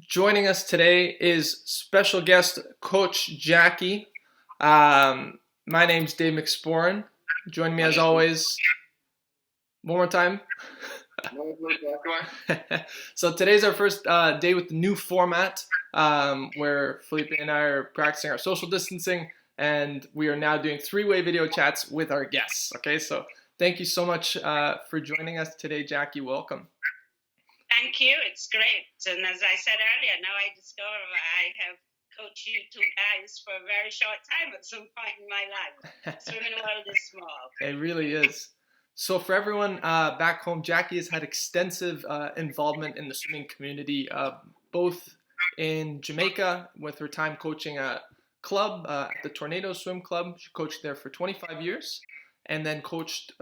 Joining us today is special guest Coach Jacky. My name's Dave McSporran. Join me as always. One more time. So today's our first day with the new format, where Felipe and I are practicing our social distancing, and we are now doing three-way video chats with our guests. Okay, so thank you so much for joining us today, Jacky. Welcome. Thank you. It's great. And as I said earlier, now I discover I have coached you two guys for a very short time at some point in my life. Swimming world is small. It really is. So for everyone back home, Jacky has had extensive involvement in the swimming community, both in Jamaica with her time coaching a club, the Tornado Swim Club. She coached there for 25 years, and then coached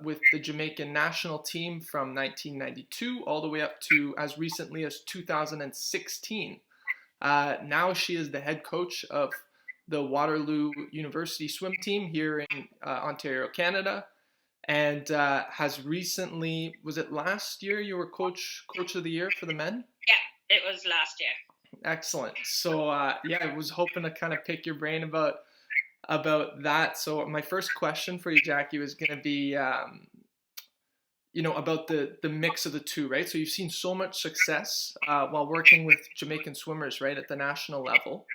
with the Jamaican national team from 1992 all the way up to as recently as 2016. Now she is the head coach of the Waterloo University swim team here in Ontario, Canada, and has recently, was it last year you were coach of the year for the men? Yeah, it was last year. Excellent. So yeah, I was hoping to kind of pick your brain about that. So my first question for you, Jacky, was going to be about the mix of the two, right? So you've seen so much success while working with Jamaican swimmers, right, at the national level.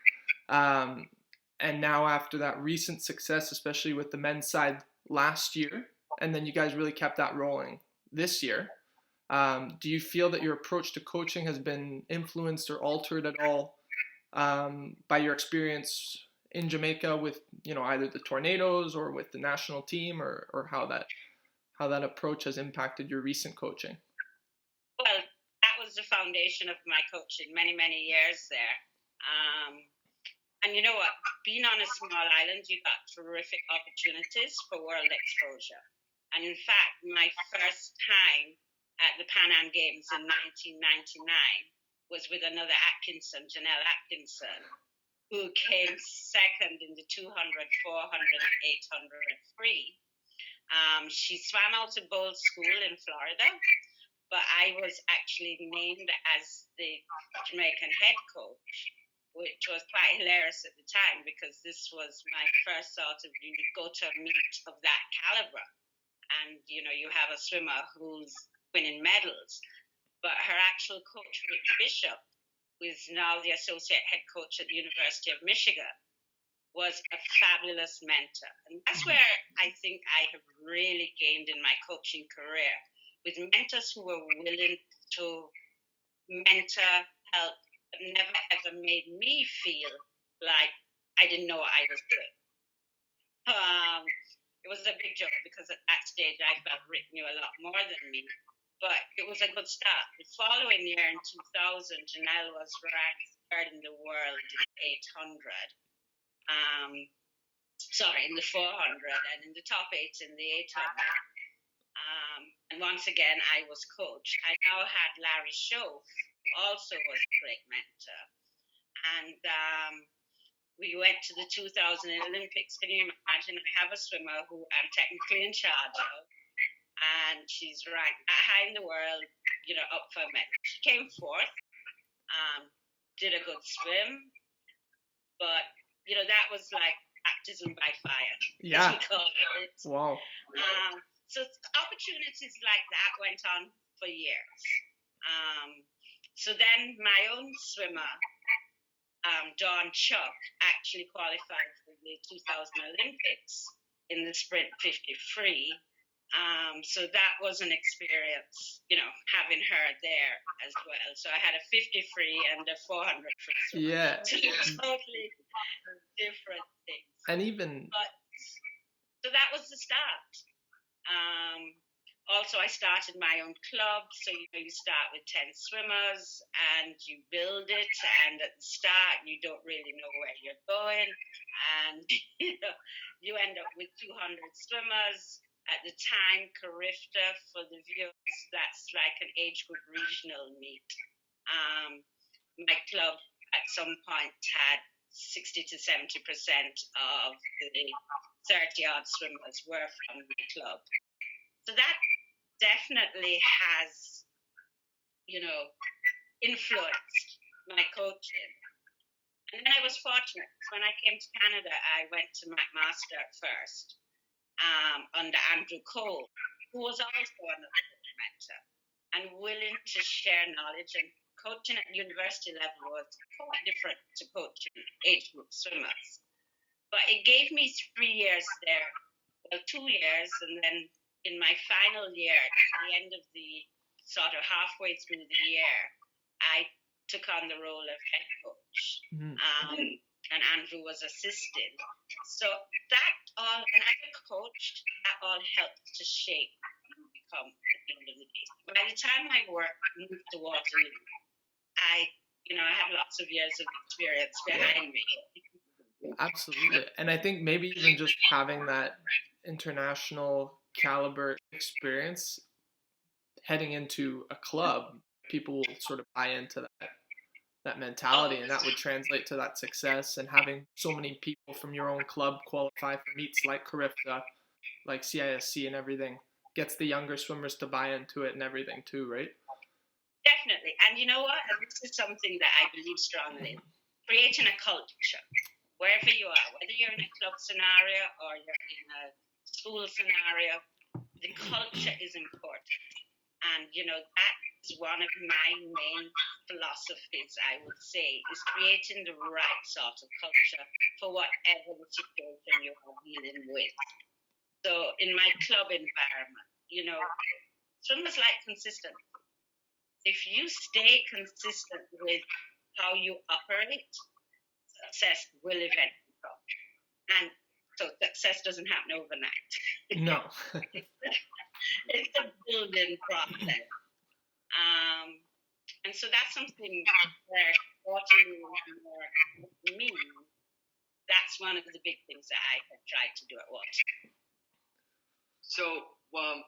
And now after that recent success, especially with the men's side last year, and then you guys really kept that rolling this year. Do you feel that your approach to coaching has been influenced or altered at all by your experience in Jamaica with either the Tornadoes or with the national team, or how that approach has impacted your recent coaching? Well, that was the foundation of my coaching many years there. And you know what? Being on a small island, you got terrific opportunities for world exposure. And in fact, my first time at the Pan Am Games in 1999 was with another Atkinson, Alia Atkinson, who came second in the 200, 400, and 800 free. She swam out of Bold School in Florida, but I was actually named as the Jamaican head coach, which was quite hilarious at the time because this was my first sort of, you go to a meet of that caliber. And, you have a swimmer who's winning medals. But her actual coach, Rick Bishop, who is now the associate head coach at the University of Michigan, was a fabulous mentor. And that's where I think I have really gained in my coaching career, with mentors who were willing to mentor, help, but never ever made me feel like I didn't know what I was doing. It was a big joke because at that stage I felt Rick knew a lot more than me, but it was a good start. The following year in 2000, Janelle was ranked third in the world in the 800. In the 400 and in the top 8 in the 800. And once again, I was coach. I now had Larry Schoaf, who also was a great mentor. And we went to the 2000 Olympics. Can you imagine? I have a swimmer who I'm technically in charge of, and she's ranked high in the world, up for a medal. She came fourth, did a good swim, but, that was like baptism by fire. Yeah. Wow. So opportunities like that went on for years. So then my own swimmer, Dawn Chuck, actually qualified for the 2000 Olympics in the sprint 50 free. So that was an experience, having her there as well. So I had a 50 free and a 400 free swimmer. Yeah. Two totally different things. And even... So that was the start. Also, I started my own club. So, you start with 10 swimmers and you build it. And at the start, you don't really know where you're going. And, you end up with 200 swimmers. At the time, Carifta, for the viewers, that's like an age group regional meet. My club at some point had 60 to 70% of the 30-odd swimmers were from my club. So that definitely has, influenced my coaching. And then I was fortunate. When I came to Canada, I went to McMaster first, under Andrew Cole, who was also another mentor and willing to share knowledge. And coaching at university level was quite different to coaching age group swimmers. But it gave me 3 years there, well, 2 years, and then in my final year, at the end of the sort of halfway through the year, I took on the role of head coach, and Andrew was assisting. So that all, and as a coach, that all helped to shape who you become at the end of the day. By the time I moved to Waterloo, I have lots of years of experience behind me. Absolutely. And I think maybe even just having that international caliber experience heading into a club, people will sort of buy into that mentality, and that would translate to that success. And having so many people from your own club qualify for meets like Carifta, like CISC and everything, gets the younger swimmers to buy into it and everything too, right? Definitely. And you know what? And this is something that I believe strongly in. Creating a culture, wherever you are, whether you're in a club scenario or you're in a school scenario, the culture is important. And, that is one of my main philosophies, I would say, is creating the right sort of culture for whatever the situation you are dealing with. So in my club environment, swimmers like consistency. If you stay consistent with how you operate, success will eventually come. And so success doesn't happen overnight. No. It's a building process. And so that's something where Waterloo for me, that's one of the big things that I have tried to do at Waterloo. So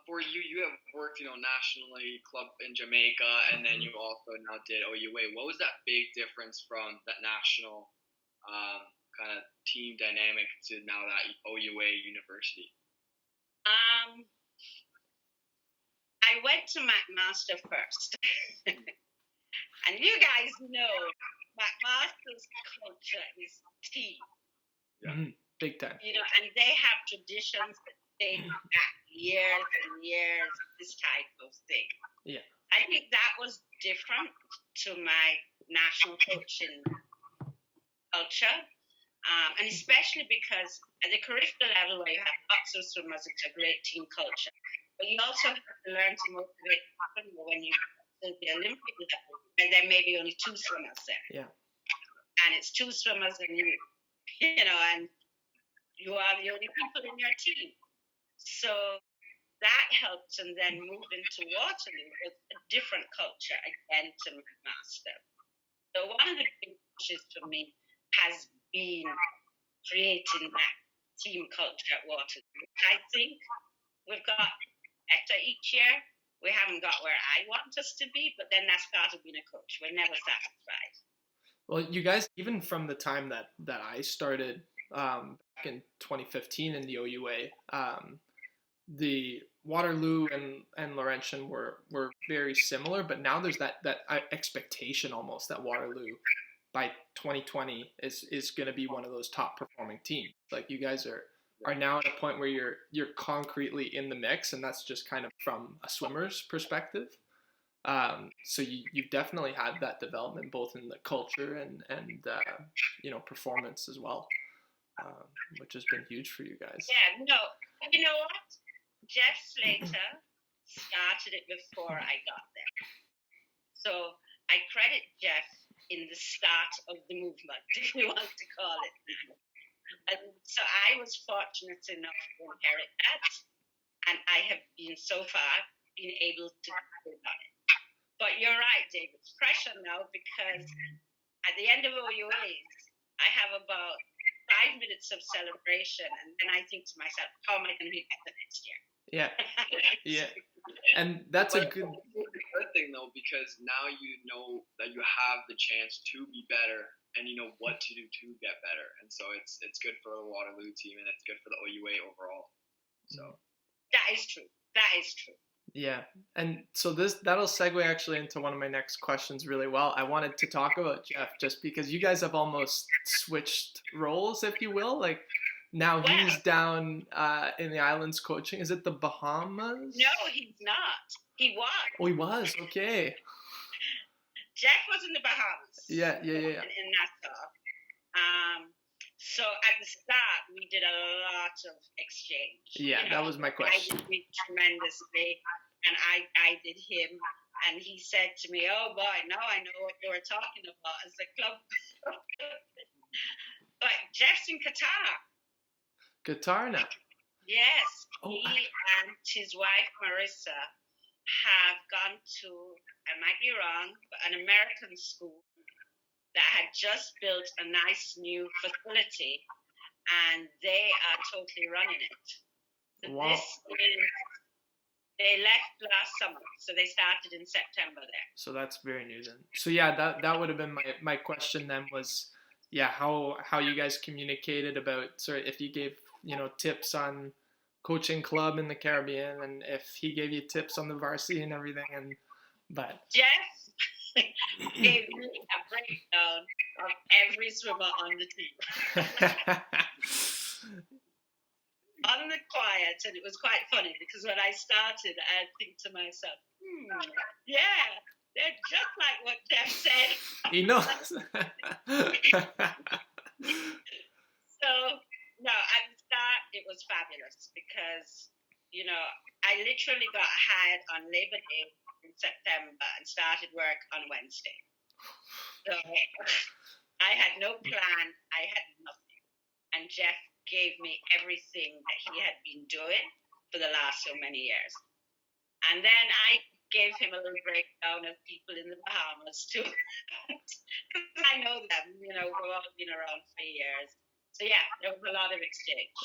for you, you have worked, nationally, club in Jamaica, and then you also now did OUA. What was that big difference from that national kind of team dynamic to now that OUA university? I went to McMaster first. And you guys know McMaster's culture is team. Yeah. Big time. And they have traditions that date back years and years, this type of thing. Yeah. I think that was different to my national coaching culture. And especially because at the Carifta level, where you have lots of swimmers, it's a great team culture. But you also have to learn to motivate people when you go to the Olympic level, and there may be only 2 swimmers there. Yeah. And it's 2 swimmers, and and you are the only people in your team. So that helped, and then moved into Waterloo with a different culture again to McMaster. So one of the big pushes for me has been creating that team culture at Waterloo, which I think we've got after each year. We haven't got where I want us to be, but then that's part of being a coach. We're never satisfied. Well, you guys, even from the time that I started back in 2015 in the OUA, the Waterloo and Laurentian were very similar, but now there's that expectation almost that Waterloo by 2020 is going to be one of those top performing teams. Like you guys are now at a point where you're concretely in the mix, and that's just kind of from a swimmer's perspective. So you've definitely had that development both in the culture and performance as well, which has been huge for you guys. Yeah, no, you know what? Jeff Slater started it before I got there. So I credit Jeff in the start of the movement, if you want to call it. And so I was fortunate enough to inherit that, and I have been so far been able to build on it. But you're right, David, it's pressure now because at the end of OUAs, I have about 5 minutes of celebration, and then I think to myself, how am I going to be better next year? Yeah, yeah, and that's a good thing though, because now you know that you have the chance to be better, and you know what to do to get better, and so it's good for the Waterloo team, and it's good for the OUA overall. So that is true. Yeah. And so that'll segue actually into one of my next questions really well. I wanted to talk about Jeff just because you guys have almost switched roles, if you will. Like now Well, he's down in the islands coaching. Is it the Bahamas? no, he's not. He was. Oh, he was. Okay. Jeff was in the Bahamas. Yeah. In Nassau. So at the start, we did a lot of exchange. Yeah, that was my question. I did me tremendously, and I guided him. And he said to me, "Oh boy, now I know what you were talking about as a club." But Jeff's in Qatar. Qatar now. Yes, Oh, he and his wife Marissa have gone to, I might be wrong, but an American school that had just built a nice new facility, and they are totally running it. So wow. They left last summer, so they started in September there. So that's very new then. So yeah, that would have been my question then was, yeah, how you guys communicated about if you gave tips on coaching club in the Caribbean, and if he gave you tips on the varsity and everything, but Jeff gave me a breakdown of every swimmer on the team. On the quiet, and it was quite funny because when I started, I'd think to myself, yeah, they're just like what Jeff said. He knows. So, no, at the start, it was fabulous because, I literally got hired on Labor Day in September and started work on Wednesday. So I had no plan. I had nothing. And Jeff gave me everything that he had been doing for the last so many years. And then I gave him a little breakdown of people in the Bahamas too. Because I know them, we've all been around for years. So yeah, there was a lot of exchange.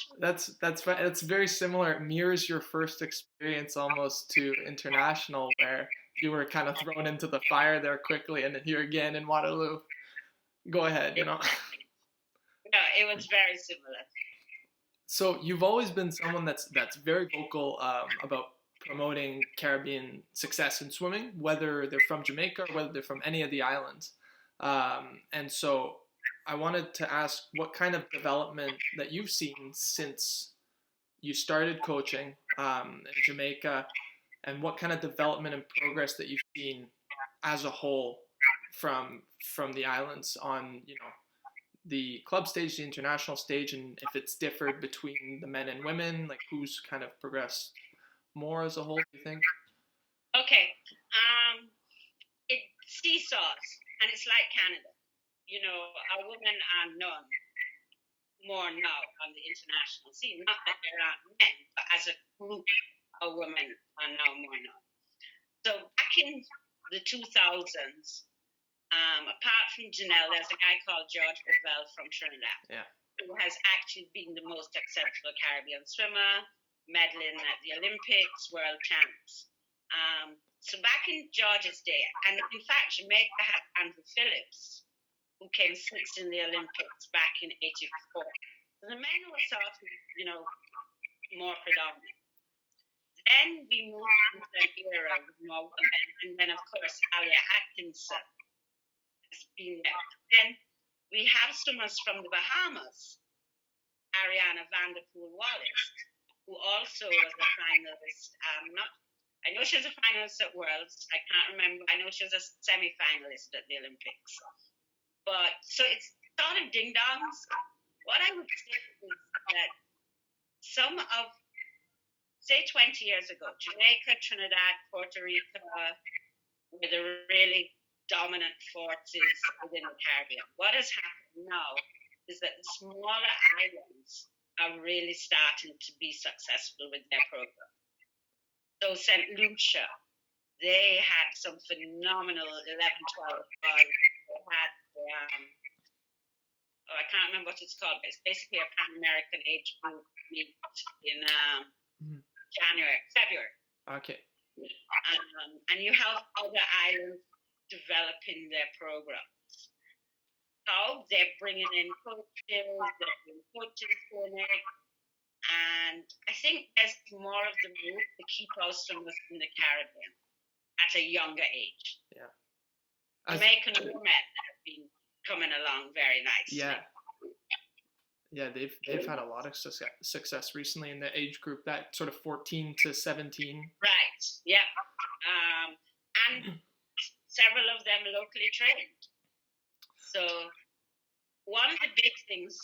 That's very similar. It mirrors your first experience almost to international, where you were kind of thrown into the fire there quickly, and then here again in Waterloo. Go ahead, No, it was very similar. So you've always been someone that's very vocal about promoting Caribbean success in swimming, whether they're from Jamaica or whether they're from any of the islands. And so I wanted to ask what kind of development that you've seen since you started coaching in Jamaica, and what kind of development and progress that you've seen as a whole from the islands on the club stage, the international stage, and if it's differed between the men and women, like who's kind of progressed more as a whole, do you think? Okay. It seesaws, and it's like Canada. Our women are known more now on the international scene. Not that there aren't men, but as a group, our women are now more known. So back in the 2000s, apart from Janelle, there's a guy called George Gravel from Trinidad, who has actually been the most successful Caribbean swimmer, medaling at the Olympics, world champs. So back in George's day, and in fact, Jamaica had Andrew Phillips, who came sixth in the Olympics back in '84. So the men were sort of, more predominant. Then we moved into an era with more women, and then of course Alia Atkinson has been there. Then we have swimmers from the Bahamas, Ariana Vanderpool Wallace, who also was a finalist. I know she was a finalist at Worlds. I can't remember. I know she was a semi-finalist at the Olympics. But so it's sort of ding-dongs. What I would say is that some of, say 20 years ago, Jamaica, Trinidad, Puerto Rico were the really dominant forces within the Caribbean. What has happened now is that the smaller islands are really starting to be successful with their program. So St. Lucia, they had some phenomenal 11, 12 guys. They had, I can't remember what it's called, but it's basically a Pan-American age group meet in February. Okay. And you have other islands developing their programs. How they're bringing in coaches, they're doing coaching clinics, And I think there's more of the move to keep our swimmers in the Caribbean at a younger age. Yeah. Jamaican women have been coming along very nicely. Yeah, they've had a lot of success recently in the age group, that sort of 14 to 17. Right. Yeah. And several of them locally trained. So one of the big things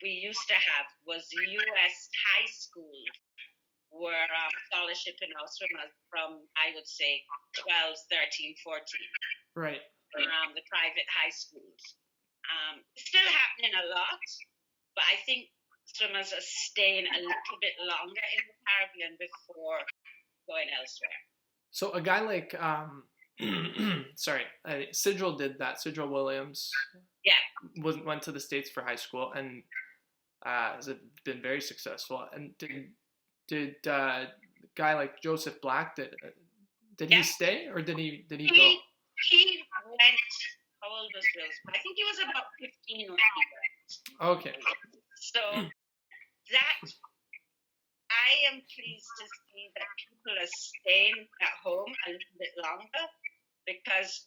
we used to have was U.S. high schools were scholarship in our swimmers from, I would say, 12, 13, 14. Right. The private high schools. It's still happening a lot, but I think swimmers are staying a little bit longer in the Caribbean before going elsewhere. So a guy like, Sidrel did that. Sidrel Williams. Yeah. Went to the States for high school and has been very successful. And did a guy like Joseph Black, did he stay or did he go? He went. How old was Joseph? I think he was about 15 when he went. Okay. So that I am pleased to see that people are staying at home a little bit longer because,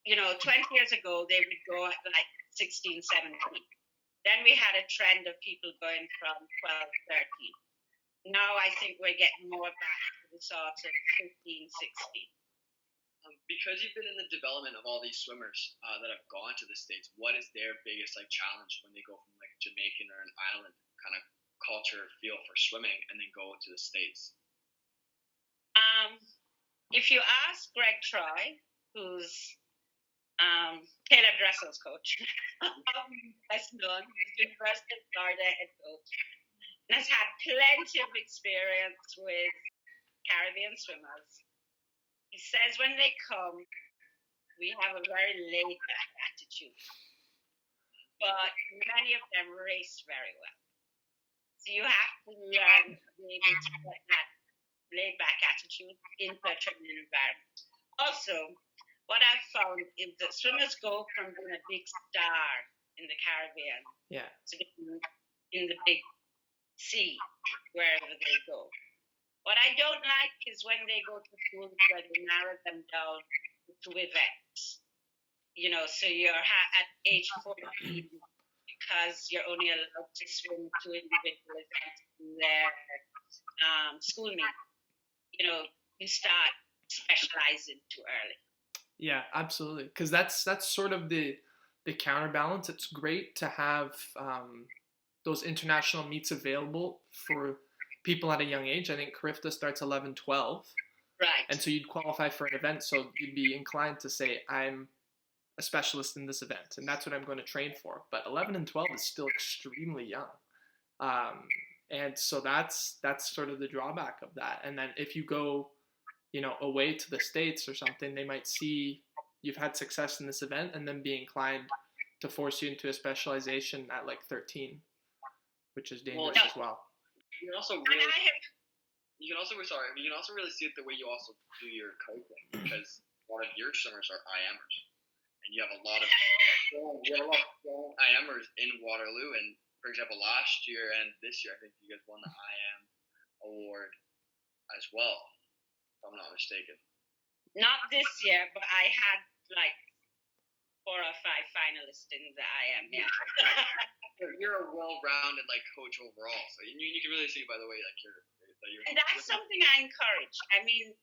20 years ago they would go at like 16, 17. Then we had a trend of people going from 12, 13. Now I think we're getting more back to the sort of 15, 16. Because you've been in the development of all these swimmers that have gone to the States, what is their biggest challenge when they go from like Jamaican or an island kind of culture feel for swimming and then go to the States? If you ask Greg Troy, who's Taylor Dressel's coach, best known, he's University of Florida head coach, and has had plenty of experience with Caribbean swimmers. He says when they come, we have a very laid-back attitude, but many of them race very well. So you have to learn to be able to put that laid-back attitude into a training environment. Also, what I've found is that swimmers go from being a big star in the Caribbean to being in the big sea wherever they go. What I don't like is when they go to schools where they narrow them down to events. So you're at age 14 because you're only allowed to swim to individual events in their school meet. You start specializing too early. Yeah, absolutely. Because that's sort of the counterbalance. It's great to have those international meets available for people at a young age. I think Carifta starts 11, 12. Right. And so you'd qualify for an event. So you'd be inclined to say, I'm a specialist in this event, and that's what I'm going to train for. But 11 and 12 is still extremely young. And so that's sort of the drawback of that. And then if you go, away to the States or something, they might see you've had success in this event and then be inclined to force you into a specialization at like 13, which is dangerous as well. You can also really see it the way you also do your coaching, because a lot of your swimmers are IMers, and you have a lot of IMers in Waterloo. And for example, last year and this year, I think you guys won the IM award as well, if I'm not mistaken. Not this year, but I had like 4 or 5 finalists in the IM. Yeah. You're a well-rounded coach overall, so you can really see by the way you're. And that's something I encourage. I mean,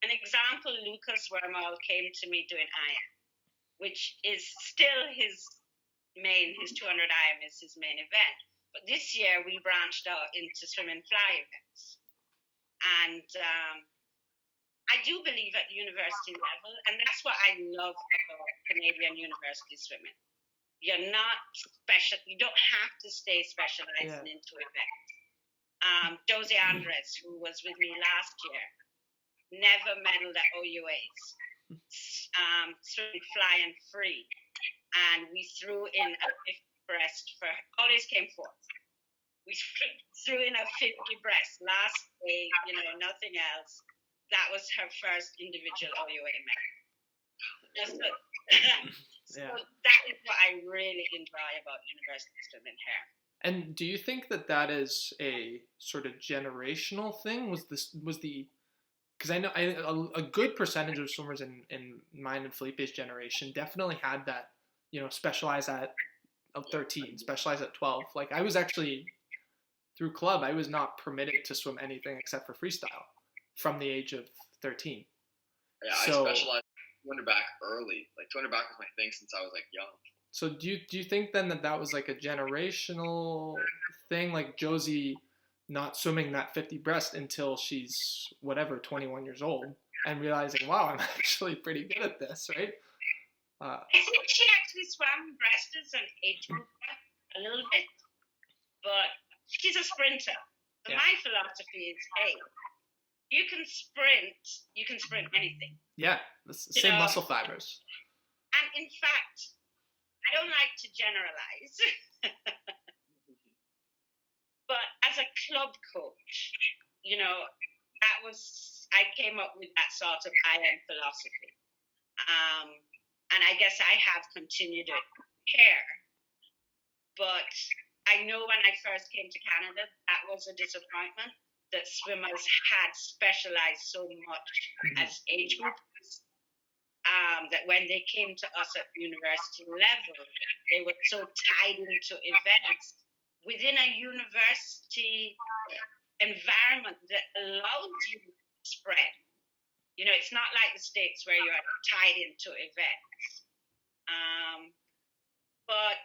an example: Lucas Wormall came to me doing IM, which is still his 200 IM is his main event. But this year we branched out into swim and fly events, and I do believe at the university level, and that's what I love about Canadian university swimming. You're not special. You don't have to stay specializing into events. Josie Andres, who was with me last year, never medaled at OUAs. Swim, fly, and free. And we threw in a 50 breast for, always came fourth. We threw in a 50 breast. Last day, nothing else. That was her first individual OUA medal. So that is what I really enjoy about university swimming here. And do you think that that is a sort of generational thing? Was the because I know a good percentage of swimmers in mine and Felipe's generation definitely had that, specialize at 13, specialize at 12. Like I was actually through club, I was not permitted to swim anything except for freestyle from the age of 13. Yeah, So, I specialized 200 back early. Like 200 back was my thing since I was like young. so do you think then that that was like a generational thing, like Josie not swimming that 50 breast until she's whatever 21 years old and realizing, wow, I'm actually pretty good at this, right? I think she actually swam breast as an age group a little bit, but she's a sprinter. So Yeah. my philosophy is, hey, you can sprint anything. Yeah, the same muscle fibers. And in fact, I don't like to generalize, but as a club coach, I came up with that sort of IM philosophy. And I guess I have continued it here. But I know when I first came to Canada, that was a disappointment, that swimmers had specialized so much as age groups, that when they came to us at university level, they were so tied into events within a university environment that allows you to spread. It's not like the States where you're tied into events. But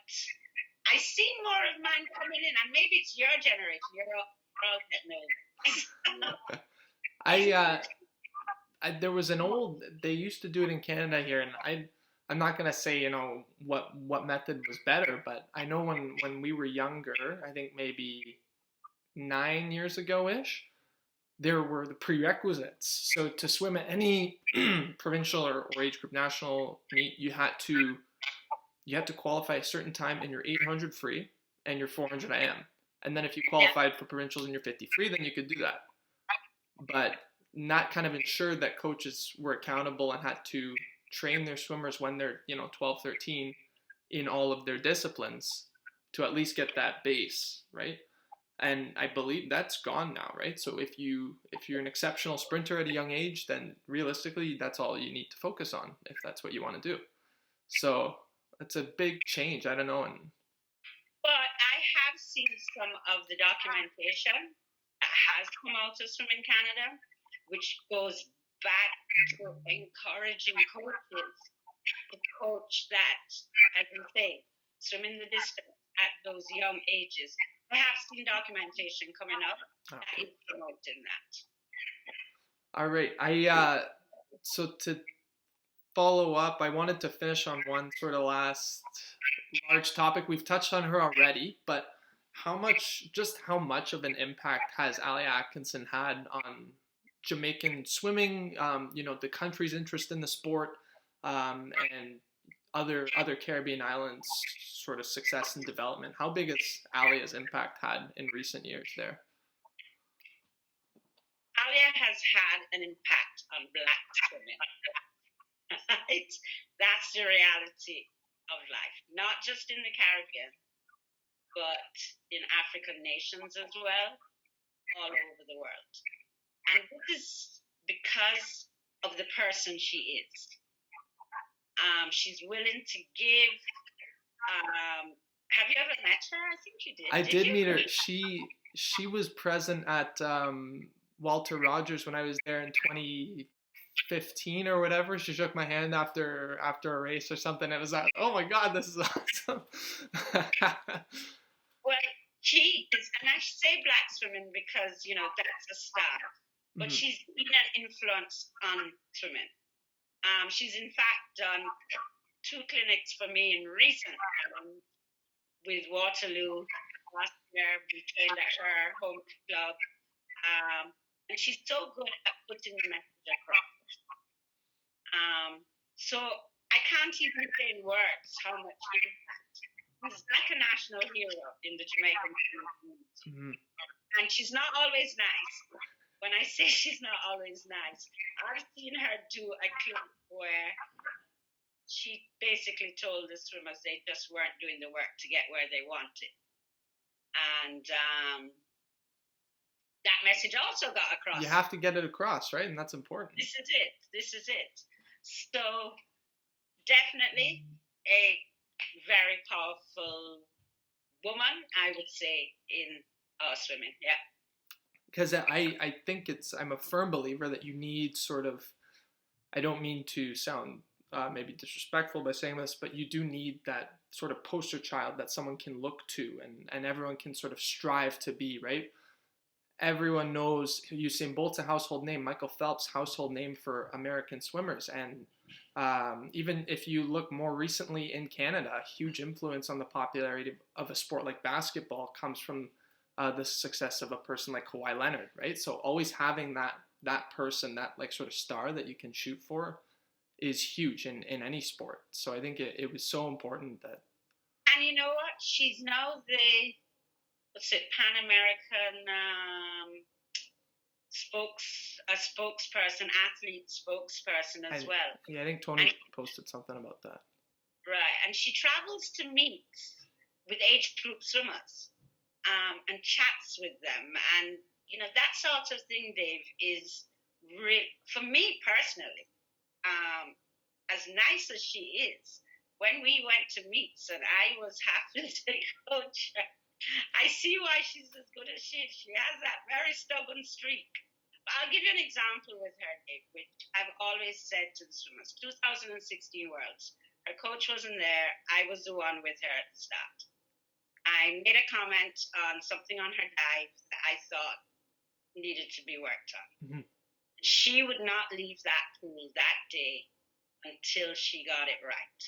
I see more of mine coming in, and maybe it's your generation. You're all getting old. There was they used to do it in Canada here, and I'm not gonna say what method was better, but I know when we were younger, I think maybe 9 years ago ish, there were the prerequisites. So to swim at any provincial or age group national meet, you had to qualify a certain time in your 800 free and your 400 IM. And then if you qualified for provincials in your 50 free, then you could do that. But that kind of ensured that coaches were accountable and had to train their swimmers when they're 12, 13 in all of their disciplines to at least get that base, right? And I believe that's gone now, right? So if you're an exceptional sprinter at a young age, then realistically that's all you need to focus on if that's what you want to do. So it's a big change. I don't know. But I have seen some of the documentation that has come out of Swim in Canada, which goes back to encouraging coaches to coach that, as you say, swimming the distance at those young ages. I have seen documentation coming up that is promoting that. All right. So to follow up, I wanted to finish on one sort of last large topic. We've touched on her already, but how much of an impact has Alia Atkinson had on Jamaican swimming, the country's interest in the sport, and other Caribbean islands sort of success and development? How big has Alia's impact had in recent years there? Alia has had an impact on Black swimming. Right? That's the reality of life, not just in the Caribbean, but in African nations as well, all over the world. And this is because of the person she is. She's willing to give. Have you ever met her? I think you did. I did meet her. She was present at Walter Rogers when I was there in 2015 or whatever. She shook my hand after a race or something. It was like, oh my God, this is awesome. Well, she is, and I say Black swimming because that's a start. But she's been an influence on swimming. She's in fact done 2 clinics for me in recent times with Waterloo. Last year, we trained at her home club. And she's so good at putting the message across. So I can't even say in words how much impact. She's like a national hero in the Jamaican community. And she's not always nice. When I say she's not always nice, I've seen her do a clip where she basically told the swimmers they just weren't doing the work to get where they wanted. And that message also got across. You have to get it across, right? And that's important. This is it. So definitely a very powerful woman, I would say, in our swimming. Yeah. Because I think I'm a firm believer that you need sort of, I don't mean to sound maybe disrespectful by saying this, but you do need that sort of poster child that someone can look to and everyone can sort of strive to be, right? Everyone knows Usain Bolt's a household name, Michael Phelps, household name for American swimmers. And even if you look more recently in Canada, a huge influence on the popularity of a sport like basketball comes from the success of a person like Kawhi Leonard, right? So always having that person, that like sort of star that you can shoot for is huge in any sport. So I think it was so important that. And you know what? She's now the Pan American spokesperson, athlete spokesperson as well. Yeah, I think Tony posted something about that. Right, and she travels to meets with age group swimmers and chats with them, and you know that sort of thing, Dave, is real for me personally. As nice as she is, when we went to meets and I was happy to coach her, I see why she's as good as she is. She has that very stubborn streak. But I'll give you an example with her, Dave, which I've always said to the swimmers. 2016 Worlds. Her coach wasn't there. I was the one with her at the start. I made a comment on something on her dive that I thought needed to be worked on. Mm-hmm. She would not leave that pool that day until she got it right.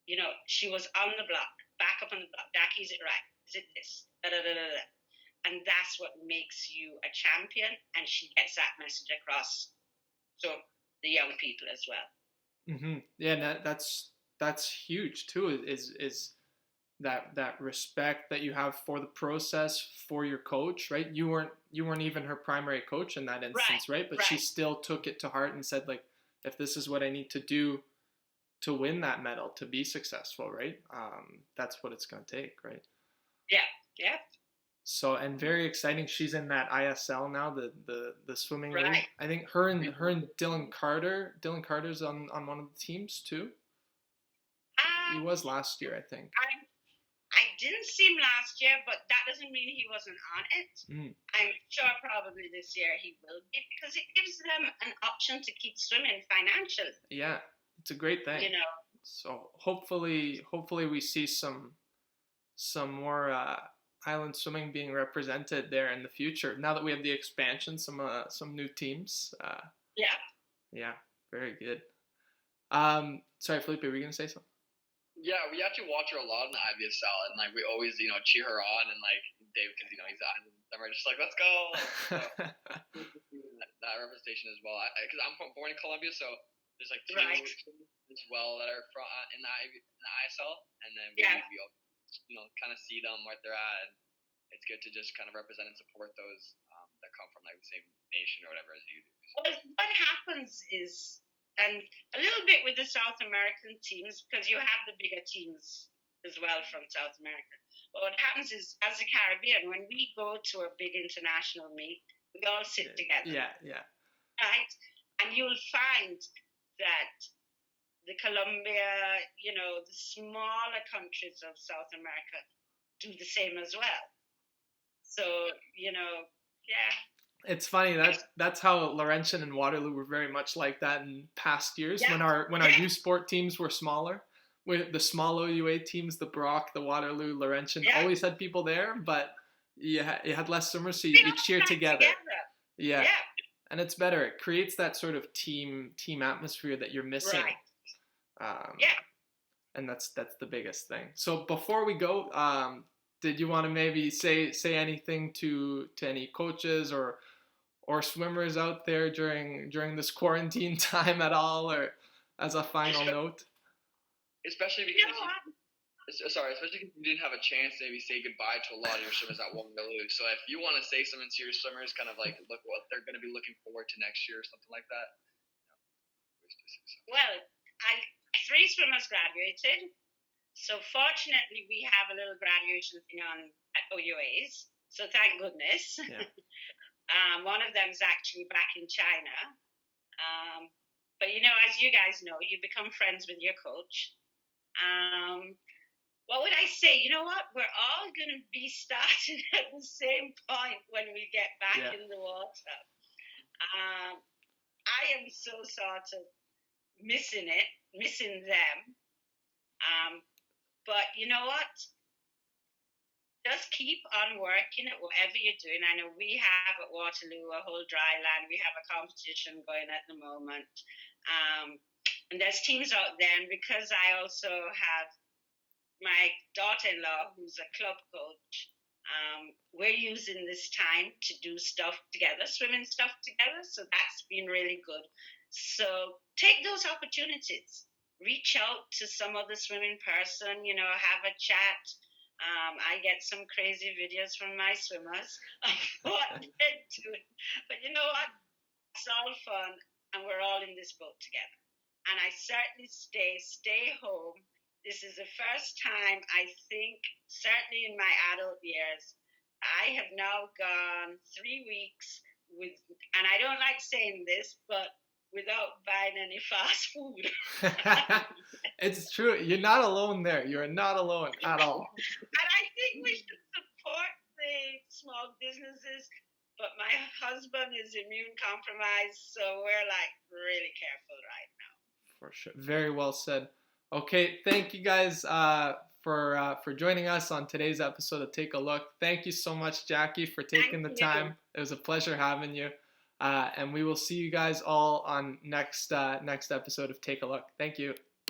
You know, she was on the block, back up on the block. Jackie, is it right? Is it this? Da, da, da, da, da. And that's what makes you a champion, and she gets that message across to the young people as well. Mm-hmm. Yeah, that's huge too. Is that respect that you have for the process, for your coach, right? You weren't even her primary coach in that instance, right? But she still took it to heart and said, like, if this is what I need to do to win that medal, to be successful, right? That's what it's going to take, right? Yeah. So, and very exciting. She's in that ISL now, the swimming league. I think her and Dylan Carter's on one of the teams too. He was last year, I think. I didn't see him last year, but that doesn't mean he wasn't on it. I'm sure probably this year he will be, because it gives them an option to keep swimming financially. Yeah, it's a great thing. You know. So hopefully we see some more island swimming being represented there in the future. Now that we have the expansion, some new teams. Yeah, very good. Sorry, Felipe, were you gonna say something? Yeah, we actually watch her a lot in the IBSL, and like we always, cheer her on, and like Dave, because he's on, and we're just like, let's go. So, that representation as well. Because I'm born in Colombia, so there's like two as well that are from in the ISL, and then we kind of see them where they're at, and it's good to just kind of represent and support those that come from like the same nation or whatever as you do. Well, what happens is, and a little bit with the South American teams, because you have the bigger teams as well from South America. But what happens is, as a Caribbean, when we go to a big international meet, we all sit together. Yeah. Right? And you'll find that the Colombia, the smaller countries of South America do the same as well. So, yeah. It's funny, that's how Laurentian and Waterloo were very much like that in past years, when our youth sport teams were smaller. With the small OUA teams, the Brock, the Waterloo, Laurentian, always had people there, but you had less swimmers, so you cheer together. Yeah. And it's better. It creates that sort of team atmosphere that you're missing. Right. And that's the biggest thing. So before we go, did you want to maybe say anything to any coaches or swimmers out there during this quarantine time at all, or as a final note? Especially because you didn't have a chance to maybe say goodbye to a lot of your swimmers at Waterloo. So if you want to say something to your swimmers, kind of like look what they're going to be looking forward to next year or something like that. Well, 3 swimmers graduated. So fortunately, we have a little graduation thing on at OUAs, so thank goodness. Yeah. One of them is actually back in China. But as you guys know, you become friends with your coach. What would I say? You know what? We're all going to be starting at the same point when we get back in the water. I am so sort of missing them. But you know what? Just keep on working at whatever you're doing. I know we have at Waterloo a whole dry land. We have a competition going at the moment. And there's teams out there. And because I also have my daughter-in-law, who's a club coach, we're using this time to do stuff together, swimming stuff together. So that's been really good. So take those opportunities. Reach out to some other swimming person, have a chat. I get some crazy videos from my swimmers of what they're doing. But you know what? It's all fun, and we're all in this boat together. And I certainly stay home. This is the first time, I think, certainly in my adult years, I have now gone 3 weeks and I don't like saying this, but without buying any fast food. It's true. You're not alone there. You're not alone at all. And I think we should support the small businesses, but my husband is immune compromised, so we're really careful right now. For sure. Very well said. Okay, thank you guys for joining us on today's episode of Take a Look. Thank you so much, Jacky, for taking the time. It was a pleasure having you. And we will see you guys all on next episode of Take a Look. Thank you.